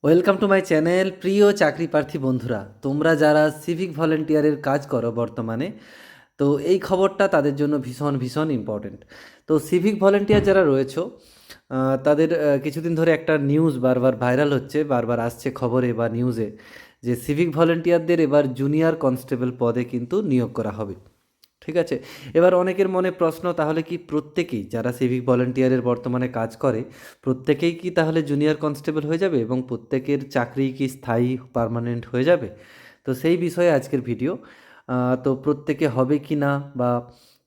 Welcome to my channel. প্রিয় চাকরি প্রার্থী বন্ধুরা, তোমরা যারা সিভিক ভলেন্টিয়ারের কাজ করো বর্তমানে, তো এই খবরটা তাদের জন্য ভীষণ ভীষণ ইম্পর্ট্যান্ট। তো সিভিক ভলেন্টিয়ার যারা রয়েছো, তাদের কিছুদিন ধরে একটা নিউজ বারবার ভাইরাল হচ্ছে, বারবার আসছে খবরে বা নিউজে, যে সিভিক ভলেন্টিয়ারদের এবার জুনিয়র কনস্টেবল পদে কিন্তু নিয়োগ করা হবে। ঠিক আছে। এবার অনেকের মনে প্রশ্ন, তাহলে কি প্রত্যেকেই যারা সিভিক ভলেন্টিয়ারের বর্তমানে কাজ করে প্রত্যেকেই কি তাহলে জুনিয়র কনস্টেবল হয়ে যাবে এবং প্রত্যেকের চাকরি কি স্থায়ী পার্মানেন্ট হয়ে যাবে? তো সেই বিষয়ে আজকের ভিডিও। তো প্রত্যেকে হবে কি না, বা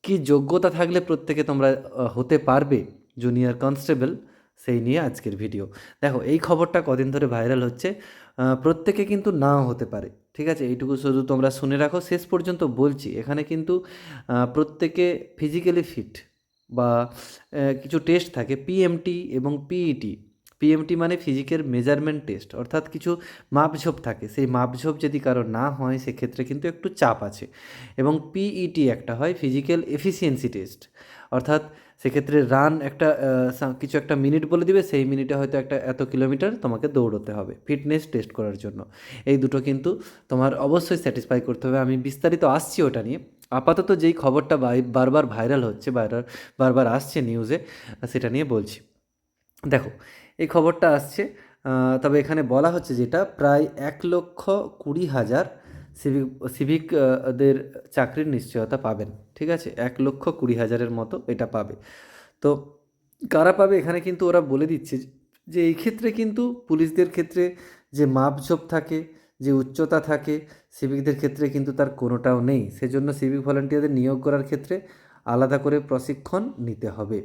কি যোগ্যতা থাকলে প্রত্যেকে তোমরা হতে পারবে জুনিয়র কনস্টেবল, সেই নিয়ে আজকের ভিডিও। দেখো, এই খবরটা কদিন ধরে ভাইরাল হচ্ছে। প্রত্যেকে কিন্তু নাও হতে পারে। ঠিক আছে, এইটুকু শুধু তোমরা শুনে রাখো, শেষ পর্যন্ত বলছি। এখানে কিন্তু প্রত্যেকে ফিজিক্যালি ফিট বা কিছু টেস্ট থাকে, পিএমটি এবং পিইটি। পিএমটি মানে ফিজিক্যাল মেজারমেন্ট টেস্ট, অর্থাৎ কিছু মাপঝোপ থাকে, সেই মাপঝোপ যদি কারো না হয় সেক্ষেত্রে কিন্তু একটু চাপ আছে। এবং পিইটি একটা হয় ফিজিক্যাল এফিসিয়েন্সি টেস্ট, অর্থাৎ সেক্ষেত্রে রান একটা কিছু একটা মিনিট বলে দিবে, সেই মিনিটে হয়তো একটা এত কিলোমিটার তোমাকে দৌড়তে হবে ফিটনেস টেস্ট করার জন্য। এই দুটো কিন্তু তোমার অবশ্যই স্যাটিসফাই করতে হবে। আমি বিস্তারিত আসছি ওটা নিয়ে। আপাতত যেই খবরটা বারবার ভাইরাল হচ্ছে, বারবার আসছে নিউজে, সেটা নিয়ে বলছি। দেখো, এই খবরটা আসছে, তবে এখানে বলা হচ্ছে যেটা প্রায় 1,20,000 সিভিক সিভিকদের চাকরির নিশ্চয়তা পাবেন। ঠিক আছে, 1,20,000-এর মতো এটা পাবে। তো কারা পাবে এখানে কিন্তু ওরা বলে দিচ্ছে যে এই ক্ষেত্রে কিন্তু পুলিশদের ক্ষেত্রে যে মাপঝোপ থাকে, যে উচ্চতা থাকে, সিভিকদের ক্ষেত্রে কিন্তু তার কোনোটাও নেই। সেজন্য সিভিক ভলান্টিয়ারদের নিয়োগ করার ক্ষেত্রে আলাদা করে প্রশিক্ষণ নিতে হবে।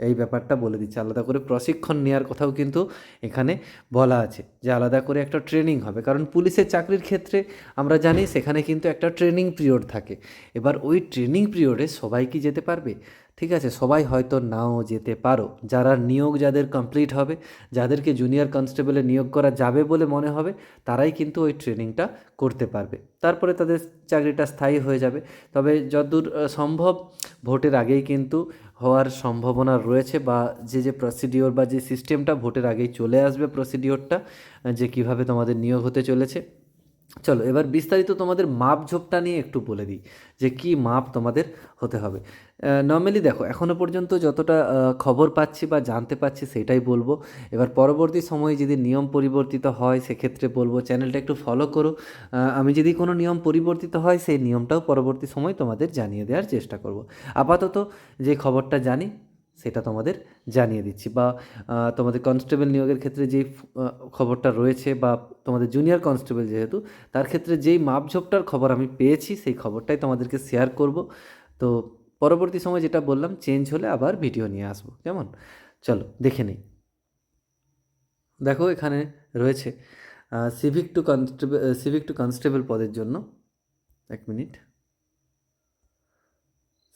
এই ব্যাপারটা বলে দিচ্ছে, আলাদা করে প্রশিক্ষণ নেওয়ার কথাও কিন্তু এখানে বলা আছে, যে আলাদা করে একটা ট্রেনিং হবে। কারণ পুলিশের চাকরির ক্ষেত্রে আমরা জানি সেখানে কিন্তু একটা ট্রেনিং পিরিয়ড থাকে। এবার ওই ট্রেনিং পিরিয়ডে সবাই কি যেতে পারবে? ঠিক আছে, সবাই হয়তো নাও যেতে পারো। যারা নিয়োগ যাদের কমপ্লিট হবে, যাদেরকে জুনিয়র কনস্টেবলে নিয়োগ করা যাবে বলে মনে হবে, তারাই কিন্তু ওই ট্রেনিংটা করতে পারবে। তারপরে তাদের চাকরিটা স্থায়ী হয়ে যাবে। তবে যতদূর সম্ভব ভোটের আগেই কিন্তু হওয়ার সম্ভাবনা রয়েছে, বা যে প্রসিডিওর বা যে সিস্টেমটা ভোটের আগেই চলে আসবে প্রসিডিওরটা, যে কিভাবে তোমাদের নিয়োগ হতে চলেছে। চলো এবার বিস্তারিত তোমাদের মাপঝোপটা নিয়ে একটু বলে দিই, যে কি মাপ তোমাদের হতে হবে। নর্মালি দেখো, এখনও পর্যন্ত যতটা খবর পাচ্ছি বা জানতে পাচ্ছি সেটাই বলবো। এবার পরবর্তী সময়ে যদি নিয়ম পরিবর্তিত হয় সেক্ষেত্রে বলবো চ্যানেলটা একটু ফলো করো। আমি যদি কোনো নিয়ম পরিবর্তিত হয় সেই নিয়মটাও পরবর্তী সময় তোমাদের জানিয়ে দেওয়ার চেষ্টা করব। আপাতত যে খবরটা জানি সেটা তোমাদের জানিয়ে দিচ্ছি। বা তোমাদের কনস্টেবল নিয়োগের ক্ষেত্রে যেই খবরটা রয়েছে, বা তোমাদের জুনিয়র কনস্টেবল যেহেতু, তার ক্ষেত্রে যেই মাপঝোপটার খবর আমি পেয়েছি সেই খবরটাই তোমাদেরকে শেয়ার করব। তো পরবর্তী সময় যেটা বললাম চেঞ্জ হলে আবার ভিডিও নিয়ে আসবো, কেমন? চলো দেখে নিই। দেখো, এখানে রয়েছে সিভিক টু কনস্টেবল পদের জন্য। এক মিনিট।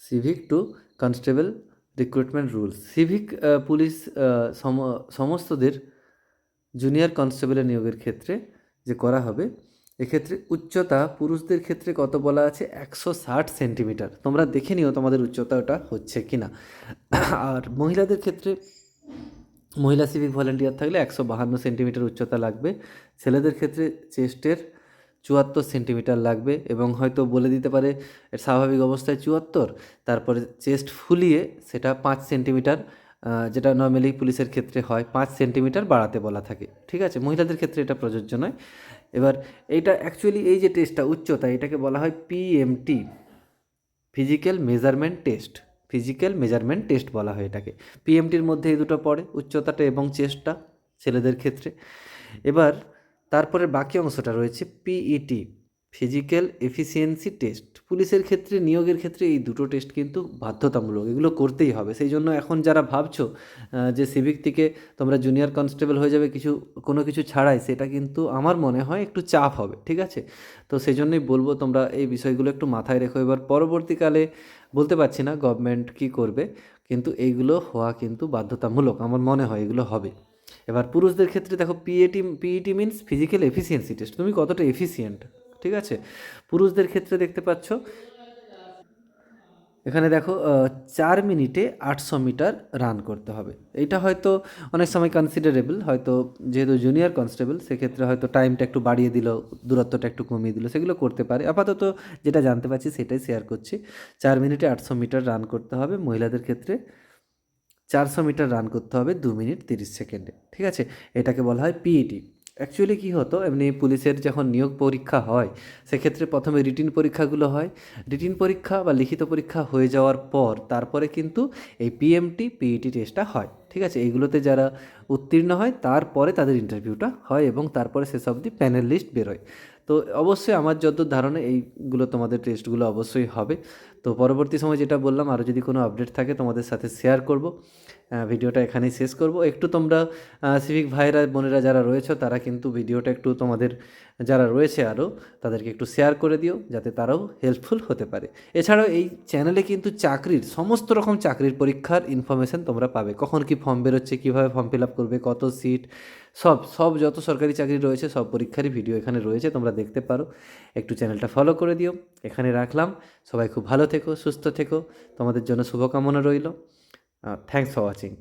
Civic to constable recruitment rules. Civic police সমস্তদের জুনিয়র কনস্টেবলের নিয়োগের ক্ষেত্রে যে করা হবে, এক্ষেত্রে উচ্চতা পুরুষদের ক্ষেত্রে কত বলা আছে, 160 সেন্টিমিটার। তোমরা দেখে নিও তোমাদের উচ্চতাটা হচ্ছে কি না। আর মহিলাদের ক্ষেত্রে, মহিলা সিভিক ভলেন্টিয়ার থাকলে 152 সেন্টিমিটার উচ্চতা লাগবে। ছেলেদের ক্ষেত্রে চেস্টের 74 সেন্টিমিটার লাগবে, এবং হয়তো বলে দিতে পারে এর স্বাভাবিক অবস্থায় 74, তারপরে চেস্ট ফুলিয়ে সেটা 5 সেন্টিমিটার, যেটা নর্মালি পুলিশের ক্ষেত্রে হয় 5 সেন্টিমিটার বাড়াতে বলা থাকে। ঠিক আছে, মহিলাদের ক্ষেত্রে এটা প্রযোজ্য নয়। এবার এইটা অ্যাকচুয়ালি এই যে টেস্টটা উচ্চতা, এটাকে বলা হয় PMT, physical measurement test. Physical measurement test বলা হয় এটাকে। পিএমটির মধ্যে এই দুটো পড়ে, উচ্চতাটা এবং চেস্টটা ছেলেদের ক্ষেত্রে। এবার তারপরে বাকি অংশটা রয়েছে পিইটি, ফিজিক্যাল এফিসিয়েন্সি টেস্ট। পুলিশের ক্ষেত্রে নিয়োগের ক্ষেত্রে এই দুটো টেস্ট কিন্তু বাধ্যতামূলক, এগুলো করতেই হবে। সেই জন্য এখন যারা ভাবছো যে সিভিক থেকে তোমরা জুনিয়র কনস্টেবল হয়ে যাবে কোনো কিছু ছাড়াই, সেটা কিন্তু আমার মনে হয় একটু চাপ হবে। ঠিক আছে, তো সেই জন্যই বলবো তোমরা এই বিষয়গুলো একটু মাথায় রেখো। এবার পরবর্তীকালে বলতে পারছি না গভর্নমেন্ট কী করবে, কিন্তু এইগুলো হওয়া কিন্তু বাধ্যতামূলক, আমার মনে হয় এগুলো হবে। এবার পুরুষদের ক্ষেত্রে দেখো, PET means physical efficiency test, তুমি কতটা এফিসিয়েন্ট। ঠিক আছে, পুরুষদের ক্ষেত্রে দেখতে পাচ্ছ এখানে দেখো 4 মিনিটে 800 মিটার রান করতে হবে। এইটা হয়তো অনেক সময় কনসিডারেবল, হয়তো যেহেতু জুনিয়র কনস্টেবল সেক্ষেত্রে হয়তো টাইমটা একটু বাড়িয়ে দিল, দূরত্বটা একটু কমিয়ে দিল, সেগুলো করতে পারে। আপাতত যেটা জানতে পারছি সেটাই শেয়ার করছি। 4 মিনিটে 800 মিটার রান করতে হবে। মহিলাদের ক্ষেত্রে 400 মিটার রান করতে হবে 2 মিনিট 30 সেকেন্ডে, ঠিক আছে? এটাকে বলা হয় পিইটি। অ্যাকচুয়ালি কী হতো, এমনি পুলিশের যখন নিয়োগ পরীক্ষা হয় সেক্ষেত্রে প্রথমে রিটিন পরীক্ষাগুলো হয়। রিটিন পরীক্ষা বা লিখিত পরীক্ষা হয়ে যাওয়ার পর তারপরে কিন্তু এই পিএমটি পিইটি টেস্টটা হয়, ঠিক আছে? এইগুলোতে যারা উত্তীর্ণ হয় তারপরে তাদের ইন্টারভিউটা হয় এবং তারপরে শেষ অবধি প্যানেল লিস্ট বেরোয়। তো অবশ্যই আমার যতদূর ধারণা এইগুলো তোমাদের টেস্টগুলো অবশ্যই হবে। তো পরবর্তী সময় যেটা বললাম, আরও যদি কোনো আপডেট থাকে তোমাদের সাথে শেয়ার করব। ভিডিওটা এখানেই শেষ করব। একটু তোমরা সিভিক ভাইরা বোনেরা যারা রয়েছে তারা কিন্তু ভিডিওটা একটু তোমাদের যারা রয়েছে আরও তাদেরকে একটু শেয়ার করে দিও যাতে তারাও হেল্পফুল হতে পারে। এছাড়াও এই চ্যানেলে কিন্তু চাকরির সমস্ত রকম চাকরির পরীক্ষার ইনফরমেশান তোমরা পাবে। কখন কি ফর্ম বেরোচ্ছে, কীভাবে ফর্ম ফিল আপ করবে, কত সিট, সব সব যত সরকারি চাকরি রয়েছে সব পরীক্ষারই ভিডিও এখানে রয়েছে, তোমরা দেখতে পারো। একটু চ্যানেলটা ফলো করে দিও। এখানে রাখলাম। সবাই খুব ভালো থেকো, সুস্থ থেকো। তোমাদের জন্য শুভকামনা রইল। Thanks for watching.